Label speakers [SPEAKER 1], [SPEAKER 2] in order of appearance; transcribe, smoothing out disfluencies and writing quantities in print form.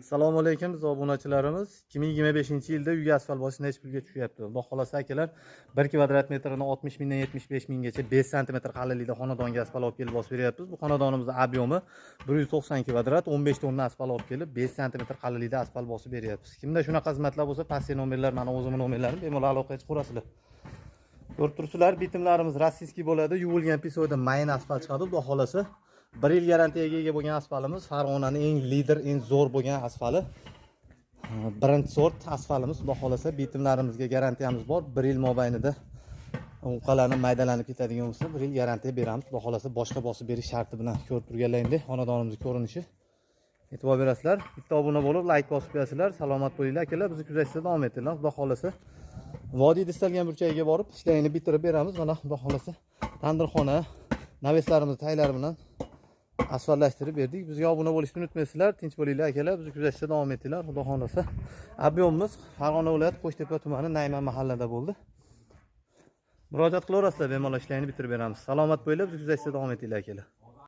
[SPEAKER 1] Assalomu alaykum obunachilarimiz. 2025-yilda uyga asfalt bosish necha pulga tushyapti? Xudo xolasa akalar 1 kvadrat metrini 60 mingdan 75 minggacha 5 sm qalinlikda xonadonga asfalt olib kelib bosib beryapmiz. Bu xonadonimizning ob'yomi 190 kvadrat, 15 tonna asfalt olib kelib 5 sm qalinlikda asfalt bosib beryapmiz. Kimda shunaqa xizmatlar bo'lsa, pastki nomerlar mana o'zimning nomerlarim bemalol aloqaga chiqaverasizlar. Ko'rib turibsizlar, bitimlarimiz rossiyskiy bo'ladi. Yuvilgan pisoda mayin asfalt chiqadi. Xudo xolasa 1 yil garantiyaga ega bo'lgan asfaltimiz, Farg'onaning eng lider, eng zo'r bo'lgan asfalti. Birinchi sort asfaltimiz. Xudo xolasa bitimlarimizga garantiyamiz bor. 1 yil mobaynida uqalanib, maydalanib ketadigan bo'lsa, 1 yil garantiya beramiz. Xudo xolasa boshqa bosib berish sharti bilan ko'rib turganlaringdek xonadonimizning ko'rinishi. E'tibor berasizlar. Bitta obuna bo'lib, like bosib qo'yasizlar. Salomat bo'linglar akalar. Bizni kuzatishda davom etinglar. Xudo xolasa vodiyda istalgan burchagiga borib, ishlarni bitirib beramiz. Mana xudo xolasa tandirxona, naveslarimizni taylari bilan asfaltlashtirib berdik. Bizga obuna bo'lishni unutmaysizlar. Tinch bo'linglar akalar. Bizni kuzatishda davom etinglar. Xudo xolasa ob'yomimiz Farg'ona viloyati Qo'shtepa tumani Nayman mahallada bo'ldi. Murojaat qilaverasizlar, bemalol ishlarni bitirib beramiz. Salomat bo'linglar. Bizni kuzatishda davom etinglar akalar.